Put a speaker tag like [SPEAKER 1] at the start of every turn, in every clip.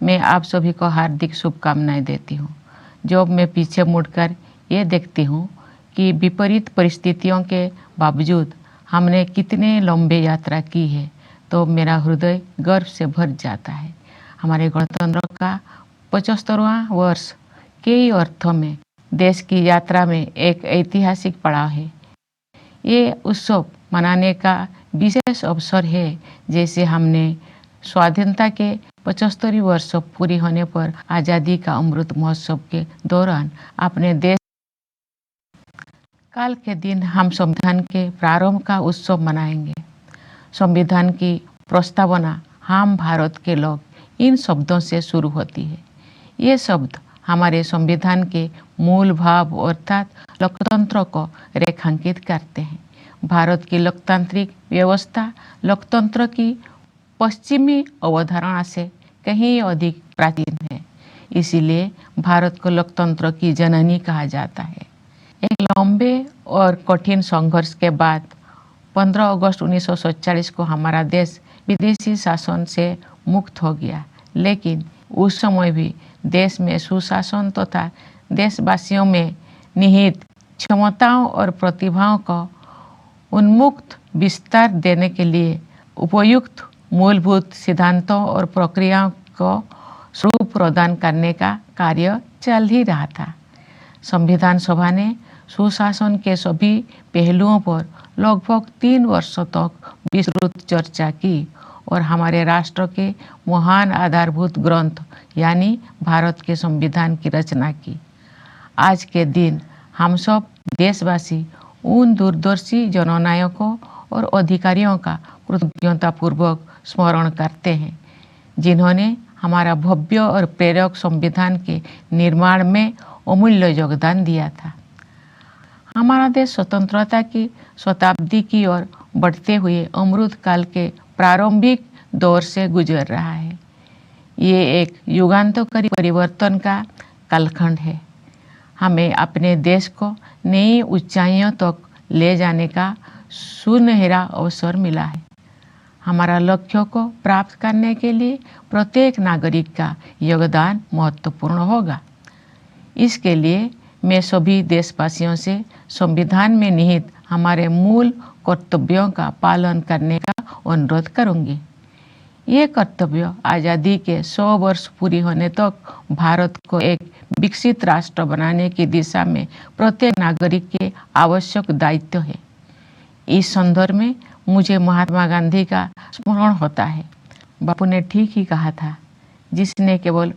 [SPEAKER 1] मैं आप सभी को हार्दिक शुभकामनाएं देती हूँ। जब मैं पीछे मुड़कर ये देखती हूँ कि विपरीत परिस्थितियों के बावजूद हमने कितने लंबे यात्रा की है, तो मेरा हृदय गर्व से भर जाता है। हमारे गणतंत्र का 75वां वर्ष कई अर्थों में देश की यात्रा में एक ऐतिहासिक पड़ाव है। ये उत्सव मनाने का विशेष अवसर है, जैसे हमने स्वाधीनता के 75 वर्ष पूरी होने पर आज़ादी का अमृत महोत्सव के दौरान अपने देश काल के दिन हम संविधान के प्रारंभ का उत्सव मनाएंगे। संविधान की प्रस्तावना हम भारत के लोग इन शब्दों से शुरू होती है। ये शब्द हमारे संविधान के मूल भाव अर्थात लोकतंत्र को रेखांकित करते हैं। भारत की लोकतांत्रिक व्यवस्था लोकतंत्र की पश्चिमी अवधारणा से कहीं अधिक प्राचीन है। इसीलिए भारत को लोकतंत्र की जननी कहा जाता है। एक लंबे और कठिन संघर्ष के बाद 15 अगस्त 1947 को हमारा देश विदेशी शासन से मुक्त हो गया, लेकिन उस समय भी देश में सुशासन तथा देशवासियों में निहित क्षमताओं और प्रतिभाओं को उन्मुक्त विस्तार देने के लिए उपयुक्त मूलभूत सिद्धांतों और प्रक्रियाओं को स्वरूप प्रदान करने का कार्य चल ही रहा था। संविधान सभा ने सुशासन के सभी पहलुओं पर लगभग 3 वर्षों तक विस्तृत चर्चा की और हमारे राष्ट्र के महान आधारभूत ग्रंथ यानी भारत के संविधान की रचना की। आज के दिन हम सब देशवासी उन दूरदर्शी जननायकों और अधिकारियों का कृतज्ञतापूर्वक स्मरण करते हैं, जिन्होंने हमारा भव्य और प्रेरक संविधान के निर्माण में अमूल्य योगदान दिया था। हमारा देश स्वतंत्रता की शताब्दी की ओर बढ़ते हुए अमृत काल के प्रारंभिक दौर से गुजर रहा है। ये एक युगांतकारी परिवर्तन का कालखंड है। हमें अपने देश को नई ऊंचाइयों तक ले जाने का सुनहरा अवसर मिला है। हमारा लक्ष्यों को प्राप्त करने के लिए प्रत्येक नागरिक का योगदान महत्वपूर्ण होगा। इसके लिए मैं सभी देशवासियों से संविधान में निहित हमारे मूल कर्तव्यों का पालन करने का अनुरोध करूंगी। ये कर्तव्य आज़ादी के 100 वर्ष पूरी होने तक भारत को एक विकसित राष्ट्र बनाने की दिशा में प्रत्येक नागरिक के आवश्यक दायित्व है। इस संदर्भ में मुझे महात्मा गांधी का स्मरण होता है। बापू ने ठीक ही कहा था, जिसने केवल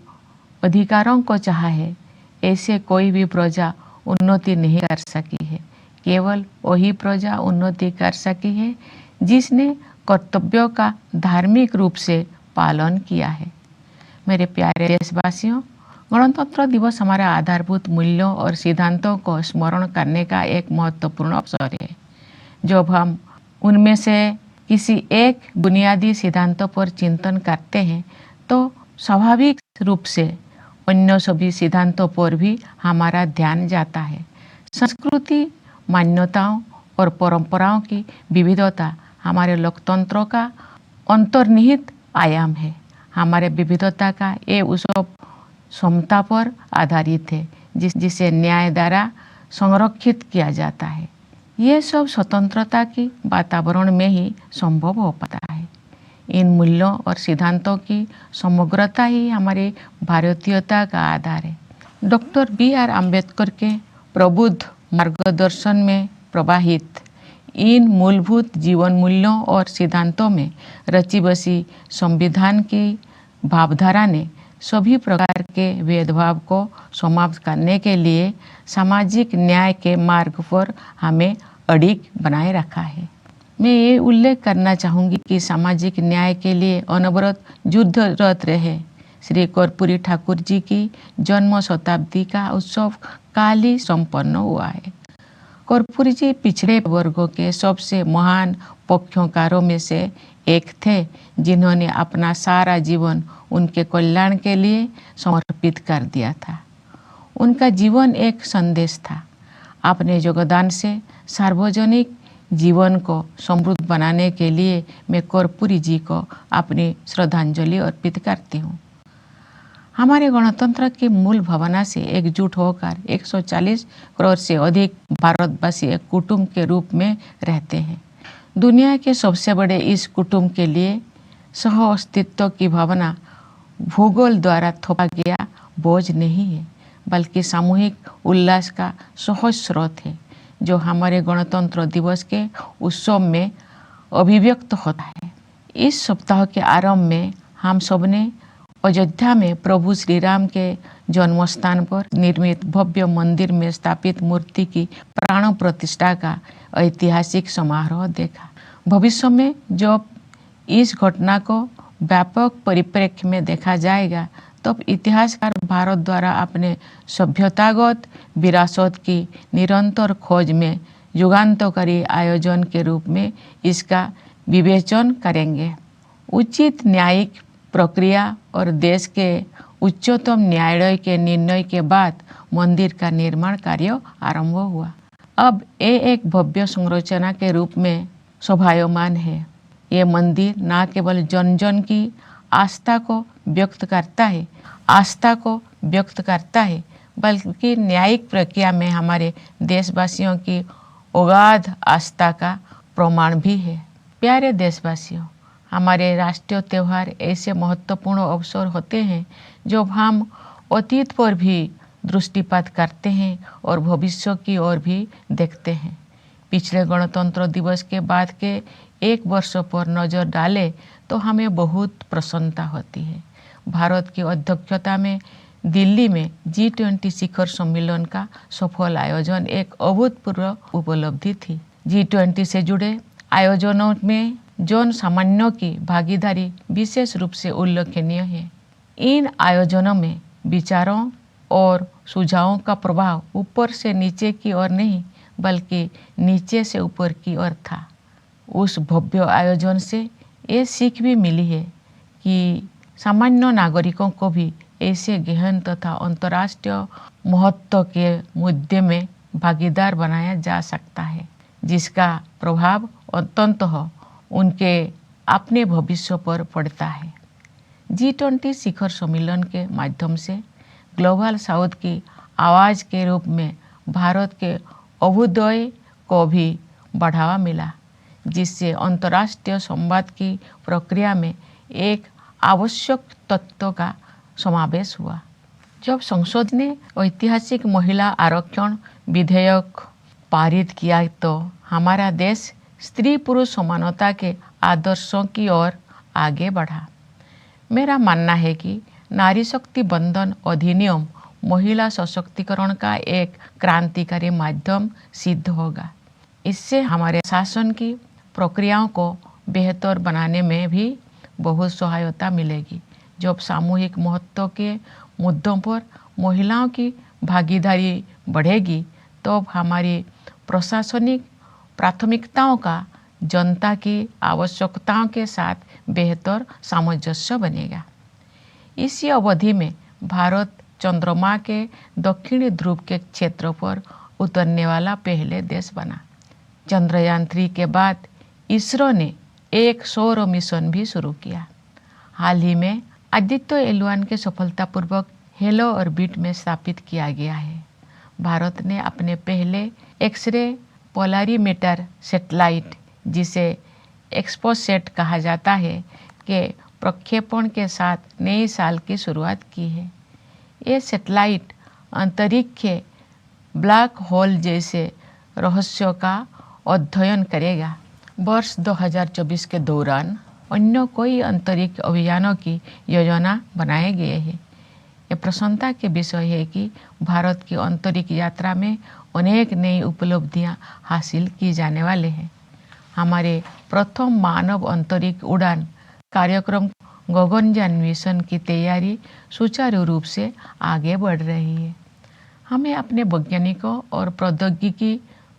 [SPEAKER 1] अधिकारों को चाहा है, ऐसे कोई भी प्रजा उन्नति नहीं कर सकी है। केवल वही प्रजा उन्नति कर सकी है जिसने कर्तव्यों का धार्मिक रूप से पालन किया है। मेरे प्यारे देशवासियों, गणतंत्र दिवस हमारे आधारभूत मूल्यों और सिद्धांतों को स्मरण करने का एक महत्वपूर्ण अवसर है। जब हम उनमें से किसी एक बुनियादी सिद्धांतों पर चिंतन करते हैं, तो स्वाभाविक रूप से अन्य सभी सिद्धांतों पर भी हमारा ध्यान जाता है। संस्कृति, मान्यताओं और परंपराओं की विविधता हमारे लोकतंत्र का अंतर्निहित आयाम है। हमारे विविधता का ये उत्सव समता पर आधारित है, जिसे न्याय द्वारा संरक्षित किया जाता है। ये सब स्वतंत्रता की वातावरण में ही संभव हो पाता है। इन मूल्यों और सिद्धांतों की समग्रता ही हमारी भारतीयता का आधार है। Doctor B.R. अम्बेडकर के प्रबुद्ध मार्गदर्शन में प्रवाहित इन मूलभूत जीवन मूल्यों और सिद्धांतों में रची बसी संविधान की भावधारा ने सभी प्रकार के भेदभाव को समाप्त करने के लिए सामाजिक न्याय के मार्ग पर हमें अडिग बनाए रखा है। मैं ये उल्लेख करना चाहूँगी कि सामाजिक न्याय के लिए अनवरत युद्धरत रहे श्री कर्पूरी ठाकुर जी की जन्म शताब्दी का उत्सव काल ही संपन्न हुआ है। कर्पूरी जी पिछड़े वर्गों के सबसे महान पक्षकारों में से एक थे, जिन्होंने अपना सारा जीवन उनके कल्याण के लिए समर्पित कर दिया था। उनका जीवन एक संदेश था। अपने योगदान से सार्वजनिक जीवन को समृद्ध बनाने के लिए मैं कर्पूरी जी को अपनी श्रद्धांजलि अर्पित करती हूँ। हमारे गणतंत्र की मूल भावना से एकजुट होकर 140 करोड़ से अधिक भारतवासी एक कुटुंब के रूप में रहते हैं। दुनिया के सबसे बड़े इस कुटुंब के लिए सह अस्तित्व की भावना भूगोल द्वारा थोपा गया बोझ नहीं है, बल्कि सामूहिक उल्लास का सहज स्रोत है, जो हमारे गणतंत्र दिवस के उत्सव में अभिव्यक्त होता है। इस सप्ताह के आरंभ में हम सबने अयोध्या में प्रभु श्री राम के जन्म स्थान पर निर्मित भव्य मंदिर में स्थापित मूर्ति की प्राण प्रतिष्ठा का ऐतिहासिक समारोह देखा। भविष्य में जब इस घटना को व्यापक परिप्रेक्ष्य में देखा जाएगा, तब इतिहासकार भारत द्वारा अपने सभ्यतागत विरासत की निरंतर खोज में युगांतकारी आयोजन के रूप में इसका विवेचन करेंगे। उचित न्यायिक प्रक्रिया और देश के उच्चतम न्यायालय के निर्णय के बाद मंदिर का निर्माण कार्य आरंभ हुआ। अब ये एक भव्य संरचना के रूप में शोभायमान है। ये मंदिर न केवल जन जन की आस्था को व्यक्त करता है, बल्कि न्यायिक प्रक्रिया में हमारे देशवासियों की अगाध आस्था का प्रमाण भी है। प्यारे देशवासियों, हमारे राष्ट्रीय त्यौहार ऐसे महत्वपूर्ण अवसर होते हैं जब हम अतीत पर भी दृष्टिपात करते हैं और भविष्य की ओर भी देखते हैं। पिछले गणतंत्र दिवस के बाद के एक वर्ष पर नज़र डालें तो हमें बहुत प्रसन्नता होती है। भारत की अध्यक्षता में दिल्ली में G20 शिखर सम्मेलन का सफल आयोजन एक अभूतपूर्व उपलब्धि थी। G20 से जुड़े आयोजनों में जन सामान्यों की भागीदारी विशेष रूप से उल्लेखनीय है। इन आयोजनों में विचारों और सुझावों का प्रभाव ऊपर से नीचे की ओर नहीं, बल्कि नीचे से ऊपर की ओर था। उस भव्य आयोजन से ये सीख भी मिली है कि सामान्य नागरिकों को भी ऐसे गहन तथा अंतर्राष्ट्रीय महत्व के मुद्दे में भागीदार बनाया जा सकता है, जिसका प्रभाव अंततः उनके अपने भविष्य पर पड़ता है। G20 शिखर सम्मेलन के माध्यम से ग्लोबल साउथ की आवाज़ के रूप में भारत के अभ्युदय को भी बढ़ावा मिला, जिससे अंतर्राष्ट्रीय संवाद की प्रक्रिया में एक आवश्यक तत्व का समावेश हुआ। जब संसद ने ऐतिहासिक महिला आरक्षण विधेयक पारित किया, तो हमारा देश स्त्री पुरुष समानता के आदर्शों की ओर आगे बढ़ा। मेरा मानना है कि नारी शक्ति बंधन अधिनियम महिला सशक्तिकरण का एक क्रांतिकारी माध्यम सिद्ध होगा। इससे हमारे शासन की प्रक्रियाओं को बेहतर बनाने में भी बहुत सहायता मिलेगी। जब सामूहिक महत्व के मुद्दों पर महिलाओं की भागीदारी बढ़ेगी, तो हमारी प्रशासनिक प्राथमिकताओं का जनता की आवश्यकताओं के साथ बेहतर सामंजस्य बनेगा। इसी अवधि में भारत चंद्रमा के दक्षिणी ध्रुव के क्षेत्र पर उतरने वाला पहले देश बना। चंद्रयान-3 के बाद इसरो ने एक सौर मिशन भी शुरू किया। हाल ही में आदित्य L1 के सफलतापूर्वक हेलो ऑर्बिट में स्थापित किया गया है। भारत ने अपने पहले एक्स-रे पोलरीमीटर सैटेलाइट, जिसे एक्सपोसेट कहा जाता है, के प्रक्षेपण के साथ नए साल की शुरुआत की है। ये सैटेलाइट अंतरिक्ष के ब्लैक होल जैसे रहस्यों का अध्ययन करेगा। वर्ष 2024 के दौरान अन्य कोई अंतरिक्ष अभियानों की योजना बनाए गए हैं। ये प्रसन्नता के विषय है कि भारत की अंतरिक्ष यात्रा में अनेक नई उपलब्धियां हासिल की जाने वाले हैं। हमारे प्रथम मानव अंतरिक्ष उड़ान कार्यक्रम गगनयान मिशन की तैयारी सुचारू रूप से आगे बढ़ रही है। हमें अपने वैज्ञानिकों और प्रौद्योगिकी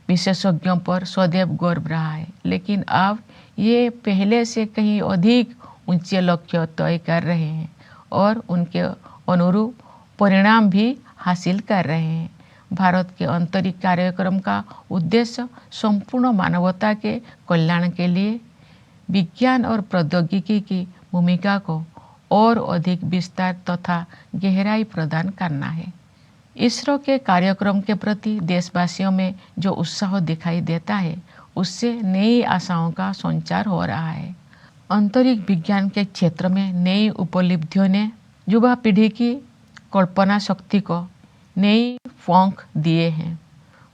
[SPEAKER 1] विशेषज्ञों पर सदैव गर्व रहा है, लेकिन अब ये पहले से कहीं अधिक ऊंचे लक्ष्य तय कर रहे हैं और उनके अनुरूप परिणाम भी हासिल कर रहे हैं। भारत के अंतरिक्ष कार्यक्रम का उद्देश्य संपूर्ण मानवता के कल्याण के लिए विज्ञान और प्रौद्योगिकी की भूमिका को और अधिक विस्तार तथा गहराई प्रदान करना है। इसरो के कार्यक्रम के प्रति देशवासियों में जो उत्साह दिखाई देता है, उससे नई आशाओं का संचार हो रहा है। अंतरिक्ष विज्ञान के क्षेत्र में नई उपलब्धियों ने युवा पीढ़ी की कल्पना शक्ति को नई पंख दिए हैं।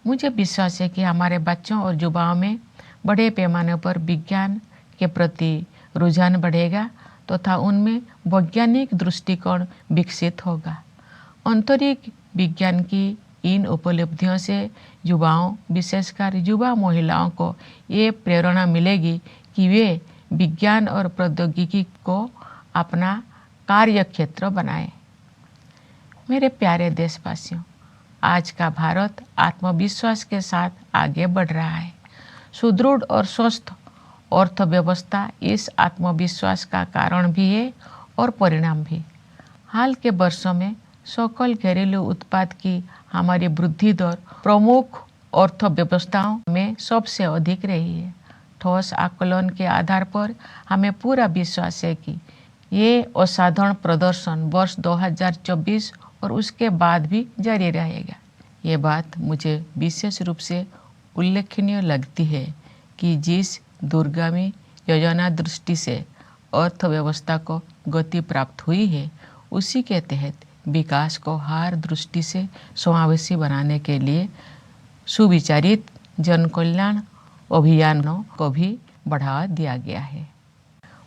[SPEAKER 1] मुझे विश्वास है कि हमारे बच्चों और युवाओं में बड़े पैमाने पर विज्ञान के प्रति रुझान बढ़ेगा तथा उनमें वैज्ञानिक दृष्टिकोण विकसित होगा। अंतरिक्ष विज्ञान की इन उपलब्धियों से युवाओं, विशेषकर युवा महिलाओं को ये प्रेरणा मिलेगी कि वे विज्ञान और प्रौद्योगिकी को अपना कार्य क्षेत्र बनाएं। मेरे प्यारे देशवासियों, आज का भारत आत्मविश्वास के साथ आगे बढ़ रहा है। सुदृढ़ और स्वस्थ अर्थव्यवस्था इस आत्मविश्वास का कारण भी है और परिणाम भी। हाल के वर्षों में सकल घरेलू उत्पाद की हमारी वृद्धि दर प्रमुख अर्थव्यवस्थाओं में सबसे अधिक रही है। ठोस आकलन के आधार पर हमें पूरा विश्वास है कि ये असाधारण प्रदर्शन वर्ष 2024 और उसके बाद भी जारी रहेगा। ये बात मुझे विशेष रूप से उल्लेखनीय लगती है कि जिस दूरगामी योजना दृष्टि से अर्थव्यवस्था को गति प्राप्त हुई है, उसी के तहत विकास को हर दृष्टि से समावेशी बनाने के लिए सुविचारित जन कल्याण अभियानों को भी बढ़ावा दिया गया है।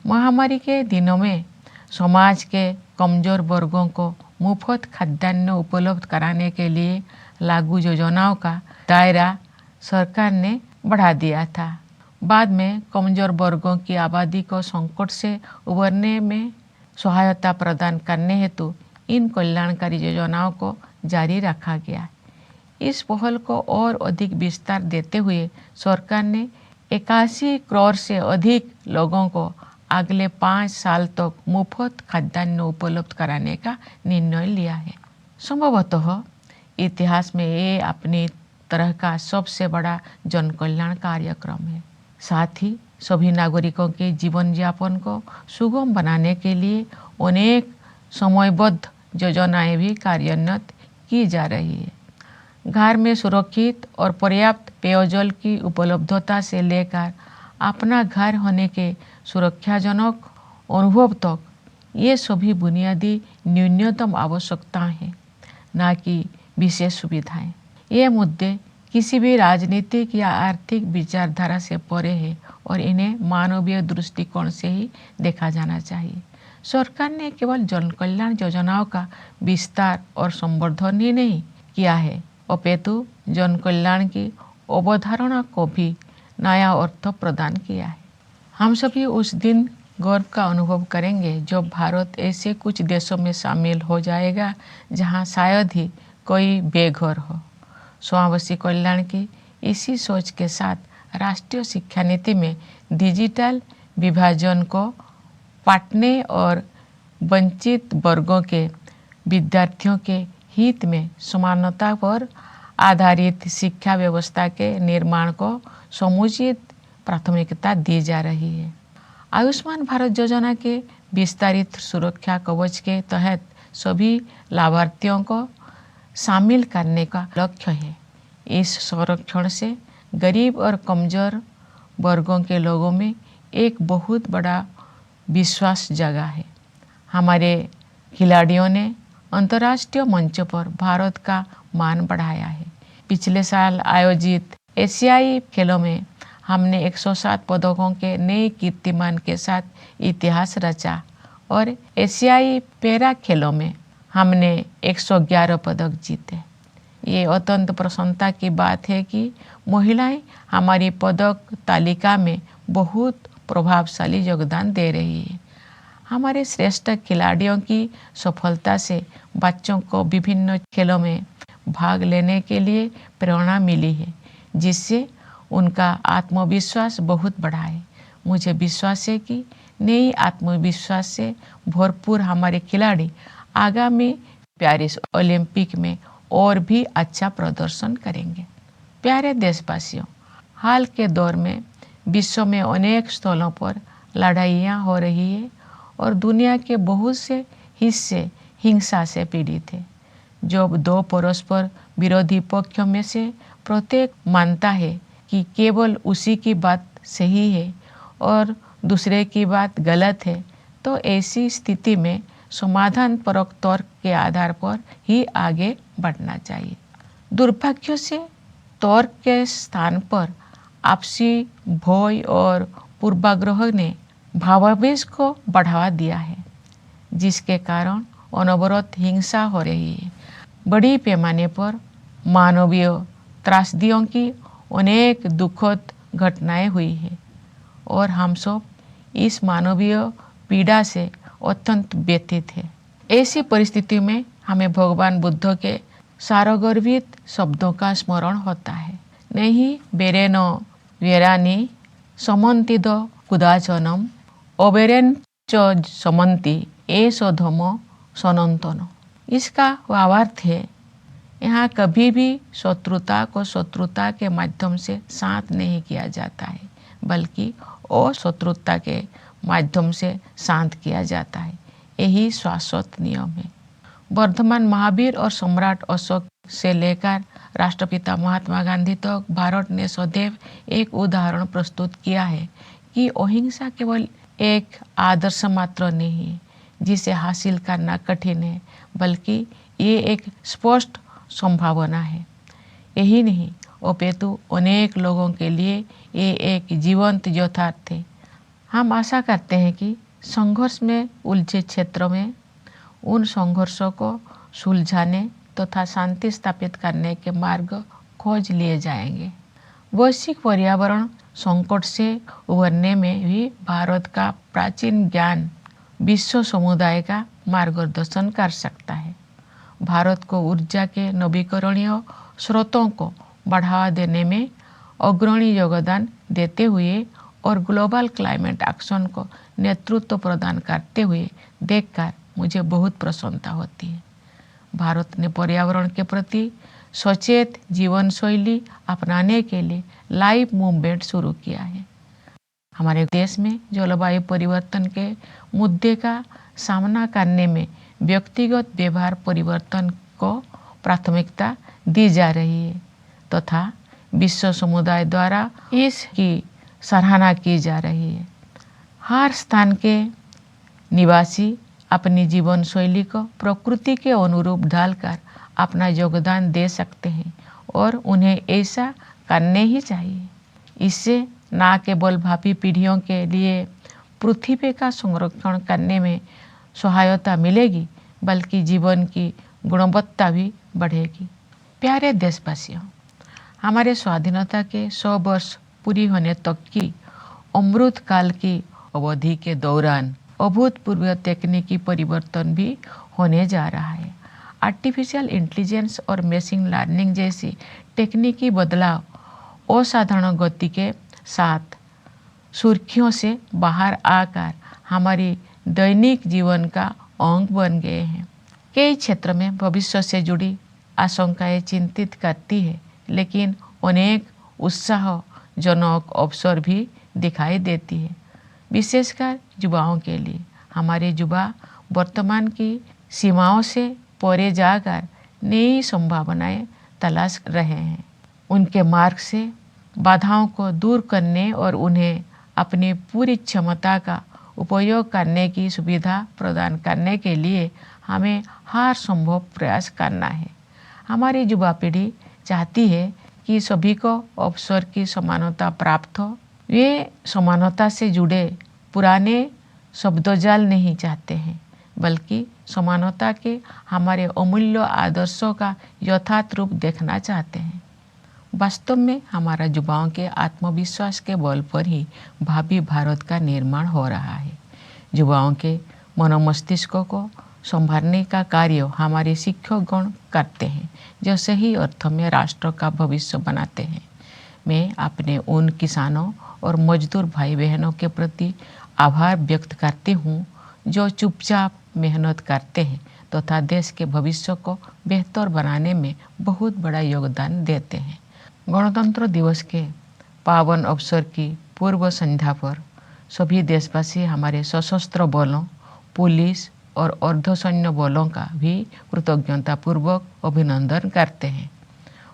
[SPEAKER 1] महामारी के दिनों में समाज के कमजोर वर्गों को मुफ्त खाद्यान्न उपलब्ध कराने के लिए लागू योजनाओं का दायरा सरकार ने बढ़ा दिया था। बाद में कमजोर वर्गों की आबादी को संकट से उबरने में सहायता प्रदान करने हेतु इन कल्याणकारी योजनाओं को जारी रखा गया। इस पहल को और अधिक विस्तार देते हुए सरकार ने 81 करोड़ से अधिक लोगों को अगले 5 साल तक मुफ्त खाद्यान्न उपलब्ध कराने का निर्णय लिया है। संभवतः इतिहास में ये अपनी तरह का सबसे बड़ा जन कल्याण कार्यक्रम है। साथ ही सभी नागरिकों के जीवन यापन को सुगम बनाने के लिए अनेक समयबद्ध योजनाएं भी कार्यान्वित की जा रही है। घर में सुरक्षित और पर्याप्त पेयजल की उपलब्धता से लेकर अपना घर होने के सुरक्षाजनक अनुभव तक, ये सभी बुनियादी न्यूनतम आवश्यकताएं हैं, न कि विशेष सुविधाएं। ये मुद्दे किसी भी राजनीतिक या आर्थिक विचारधारा से परे है और इन्हें मानवीय दृष्टिकोण से ही देखा जाना चाहिए। सरकार ने केवल जन कल्याण योजनाओं का विस्तार और संवर्धन ही नहीं किया है, अपितु जन कल्याण की अवधारणा को भी नया अर्थ प्रदान किया है। हम सभी उस दिन गर्व का अनुभव करेंगे जब भारत ऐसे कुछ देशों में शामिल हो जाएगा जहां शायद ही कोई बेघर हो। समावेशी कल्याण की इसी सोच के साथ राष्ट्रीय शिक्षा नीति में डिजिटल विभाजन को पाटने और वंचित वर्गों के विद्यार्थियों के हित में समानता पर आधारित शिक्षा व्यवस्था के निर्माण को समुचित प्राथमिकता दी जा रही है। आयुष्मान भारत योजना के विस्तारित सुरक्षा कवच के तहत सभी लाभार्थियों को शामिल करने का लक्ष्य है। इस संरक्षण से गरीब और कमजोर वर्गों के लोगों में एक बहुत बड़ा विश्वास जगा है। हमारे खिलाड़ियों ने अंतर्राष्ट्रीय मंच पर भारत का मान बढ़ाया है। पिछले साल आयोजित एशियाई खेलों में हमने 107 पदकों के नए कीर्तिमान के साथ इतिहास रचा और एशियाई पैरा खेलों में हमने 111 पदक जीते। ये अत्यंत प्रसन्नता की बात है कि महिलाएं हमारी पदक तालिका में बहुत प्रभावशाली योगदान दे रही है। हमारे श्रेष्ठ खिलाड़ियों की सफलता से बच्चों को विभिन्न खेलों में भाग लेने के लिए प्रेरणा मिली है, जिससे उनका आत्मविश्वास बहुत बढ़ा है। मुझे विश्वास है कि नई आत्मविश्वास से भरपूर हमारे खिलाड़ी आगामी पेरिस ओलंपिक में और भी अच्छा प्रदर्शन करेंगे। प्यारे देशवासियों, हाल के दौर में विश्व में अनेक स्थलों पर लड़ाइयाँ हो रही है और दुनिया के बहुत से हिस्से हिंसा से पीड़ित है। जब दो परस्पर विरोधी पक्षों में से प्रत्येक मानता है कि केवल उसी की बात सही है और दूसरे की बात गलत है, तो ऐसी स्थिति में समाधान परक तर्क के आधार पर ही आगे बढ़ना चाहिए। दुर्भाग्य से तर्क के स्थान पर आपसी भय और पूर्वाग्रह ने भावावेश को बढ़ावा दिया है, जिसके कारण अनवरत हिंसा हो रही है। बड़ी पैमाने पर मानवीय त्रासदियों की अनेक दुखद घटनाएं हुई है और हम सब इस मानवीय पीड़ा से अत्यंत व्यथित है। ऐसी परिस्थिति में हमें भगवान बुद्ध के सारगर्भित शब्दों का स्मरण होता है। नहीं बेरेनो वेरानी समन्तिद कुदाचनम अबेरेन च समन्ति एसो धमो सनंतन। इसका भावार्थ है, यहाँ कभी भी शत्रुता को शत्रुता के माध्यम से शांत नहीं किया जाता है, बल्कि अशत्रुता के माध्यम से शांत किया जाता है। यही शाश्वत नियम है। वर्धमान महावीर और सम्राट अशोक से लेकर राष्ट्रपिता महात्मा गांधी तक भारत ने सदैव एक उदाहरण प्रस्तुत किया है कि अहिंसा केवल एक आदर्श मात्र नहीं है जिसे हासिल करना कठिन है, बल्कि ये एक स्पष्ट संभावना है। यही नहीं, अपितु अनेक लोगों के लिए ये एक जीवंत यथार्थ है। हम आशा करते हैं कि संघर्ष में उलझे क्षेत्रों में उन संघर्षों को सुलझाने तथा शांति स्थापित करने के मार्ग खोज लिए जाएंगे। वैश्विक पर्यावरण संकट से उबरने में भी भारत का प्राचीन ज्ञान विश्व समुदाय का मार्गदर्शन कर सकता है। भारत को ऊर्जा के नवीकरणीय स्रोतों को बढ़ावा देने में अग्रणी योगदान देते हुए और ग्लोबल क्लाइमेट एक्शन को नेतृत्व प्रदान करते हुए देखकर मुझे बहुत प्रसन्नता होती है। भारत ने पर्यावरण के प्रति सचेत जीवन शैली अपनाने के लिए लाइव मूवमेंट शुरू किया है। हमारे देश में जलवायु परिवर्तन के मुद्दे का सामना करने में व्यक्तिगत व्यवहार परिवर्तन को प्राथमिकता दी जा रही है तथा विश्व समुदाय द्वारा इसकी सराहना की जा रही है। हर स्थान के निवासी अपनी जीवन शैली को प्रकृति के अनुरूप ढालकर अपना योगदान दे सकते हैं और उन्हें ऐसा करने ही चाहिए। इससे न केवल भावी पीढ़ियों के लिए पृथ्वी का संरक्षण करने में सहायता मिलेगी, बल्कि जीवन की गुणवत्ता भी बढ़ेगी। प्यारे देशवासियों, हमारे स्वाधीनता के 100 वर्ष पूरी होने तक की अमृत काल की अवधि के दौरान अभूतपूर्व तकनीकी परिवर्तन भी होने जा रहा है। आर्टिफिशियल इंटेलिजेंस और मशीन लर्निंग जैसी तकनीकी बदलाव असाधारण गति के साथ सुर्खियों से बाहर आकर हमारी दैनिक जीवन का अंग बन गए हैं। कई क्षेत्र में भविष्य से जुड़ी आशंकाएं चिंतित करती है, लेकिन अनेक उत्साहजनक अवसर भी दिखाई देती है, विशेषकर युवाओं के लिए। हमारे युवा वर्तमान की सीमाओं से परे जाकर नई संभावनाएं तलाश रहे हैं। उनके मार्ग से बाधाओं को दूर करने और उन्हें अपनी पूरी क्षमता का उपयोग करने की सुविधा प्रदान करने के लिए हमें हर संभव प्रयास करना है। हमारी युवा पीढ़ी चाहती है कि सभी को अवसर की समानता प्राप्त हो। वे समानता से जुड़े पुराने शब्दजाल नहीं चाहते हैं, बल्कि समानता के हमारे अमूल्य आदर्शों का यथार्थ रूप देखना चाहते हैं। वास्तव में हमारा युवाओं के आत्मविश्वास के बल पर ही भावी भारत का निर्माण हो रहा है। युवाओं के मनोमस्तिष्कों को संभालने का कार्य हमारे शिक्षकगण करते हैं, जो सही अर्थों में राष्ट्र का भविष्य बनाते हैं। मैं अपने उन किसानों और मजदूर भाई बहनों के प्रति आभार व्यक्त करती हूँ जो चुपचाप मेहनत करते हैं तथा देश के भविष्य को बेहतर बनाने में बहुत बड़ा योगदान देते हैं। गणतंत्र दिवस के पावन अवसर की पूर्व संध्या पर सभी देशवासी हमारे सशस्त्र बलों पुलिस और अर्धसैन्य बलों का भी कृतज्ञतापूर्वक अभिनंदन करते हैं।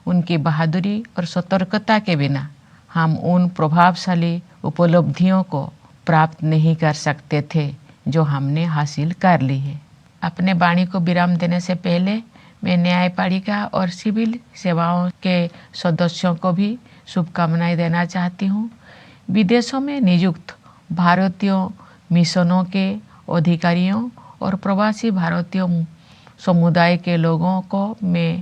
[SPEAKER 1] उनकी बहादुरी और सतर्कता के बिना हम उन प्रभावशाली उपलब्धियों को प्राप्त नहीं कर सकते थे जो हमने हासिल कर ली है। अपने वाणी को विराम देने से पहले मैं न्यायपालिका और सिविल सेवाओं के सदस्यों को भी शुभकामनाएं देना चाहती हूँ। विदेशों में नियुक्त भारतीय मिशनों के अधिकारियों और प्रवासी भारतीय समुदाय के लोगों को मैं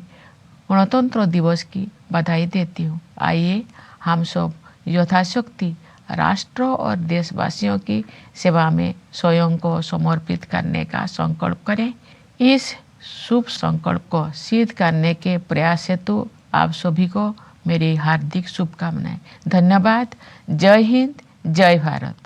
[SPEAKER 1] गणतंत्र दिवस की बधाई देती हूँ। आइए हम सब यथाशक्ति राष्ट्र और देशवासियों की सेवा में स्वयं को समर्पित करने का संकल्प करें। इस शुभ संकल्प को सिद्ध करने के प्रयास हेतु आप सभी को मेरी हार्दिक शुभकामनाएं। धन्यवाद। जय हिंद, जय भारत।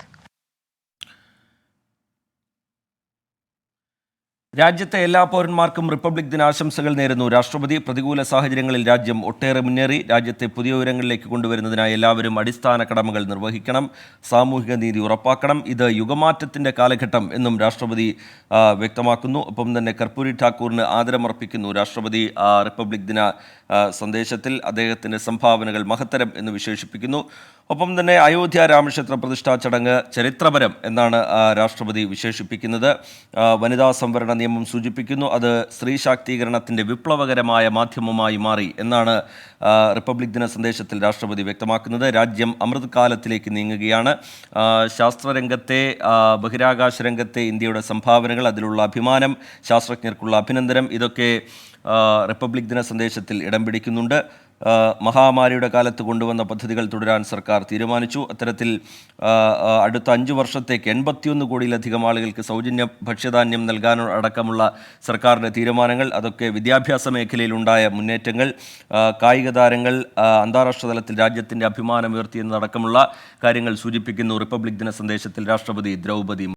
[SPEAKER 2] രാജ്യത്തെ എല്ലാ പൗരന്മാർക്കും റിപ്പബ്ലിക് ദിനാശംസകൾ നേരുന്നു രാഷ്ട്രപതി. പ്രതികൂല സാഹചര്യങ്ങളിൽ രാജ്യം ഒട്ടേറെ മുന്നേറി. രാജ്യത്തെ പുതിയ ഉയരങ്ങളിലേക്ക് കൊണ്ടുവരുന്നതിനായി എല്ലാവരും അടിസ്ഥാന കടമകൾ നിർവഹിക്കണം, സാമൂഹിക നീതി ഉറപ്പാക്കണം. ഇത് യുഗമാറ്റത്തിൻ്റെ കാലഘട്ടം എന്നും രാഷ്ട്രപതി വ്യക്തമാക്കുന്നു. ഒപ്പം തന്നെ കർപ്പൂരി ഠാക്കൂറിന് ആദരമർപ്പിക്കുന്നു രാഷ്ട്രപതി. റിപ്പബ്ലിക് ദിന സന്ദേശത്തിൽ അദ്ദേഹത്തിൻ്റെ സംഭാവനകൾ മഹത്തരം എന്ന് വിശേഷിപ്പിക്കുന്നു. ഒപ്പം തന്നെ അയോധ്യ രാമക്ഷേത്ര പ്രതിഷ്ഠാ ചടങ്ങ് ചരിത്രപരം എന്നാണ് രാഷ്ട്രപതി വിശേഷിപ്പിക്കുന്നത്. വനിതാ സംവരണ നിയമം സൂചിപ്പിക്കുന്നു അത് സ്ത്രീ ശാക്തീകരണത്തിൻ്റെ വിപ്ലവകരമായ മാധ്യമമായി മാറി എന്നാണ് റിപ്പബ്ലിക് ദിന സന്ദേശത്തിൽ രാഷ്ട്രപതി വ്യക്തമാക്കുന്നത്. രാജ്യം അമൃത് കാലത്തിലേക്ക് നീങ്ങുകയാണ്. ശാസ്ത്രരംഗത്തെ, ബഹിരാകാശ രംഗത്തെ ഇന്ത്യയുടെ സംഭാവനകൾ, അതിലുള്ള അഭിമാനം, ശാസ്ത്രജ്ഞർക്കുള്ള അഭിനന്ദനം, ഇതൊക്കെ റിപ്പബ്ലിക് ദിന സന്ദേശത്തിൽ ഇടം പിടിക്കുന്നുണ്ട്. മഹാമാരിയുടെ കാലത്ത് കൊണ്ടുവന്ന പദ്ധതികൾ തുടരാൻ സർക്കാർ തീരുമാനിച്ചു. അത്തരത്തിൽ അടുത്ത 5 വർഷത്തേക്ക് 81 കോടിയിലധികം ആളുകൾക്ക് സൗജന്യ ഭക്ഷ്യധാന്യം നൽകാനടക്കമുള്ള സർക്കാരിൻ്റെ തീരുമാനങ്ങൾ, അതൊക്കെ വിദ്യാഭ്യാസ മേഖലയിലുണ്ടായ മുന്നേറ്റങ്ങൾ, കായിക താരങ്ങൾ അന്താരാഷ്ട്ര തലത്തിൽ രാജ്യത്തിൻ്റെ അഭിമാനം ഉയർത്തിയെന്നതടക്കമുള്ള കാര്യങ്ങൾ സൂചിപ്പിക്കുന്നു റിപ്പബ്ലിക് ദിന സന്ദേശത്തിൽ രാഷ്ട്രപതി ദ്രൗപദി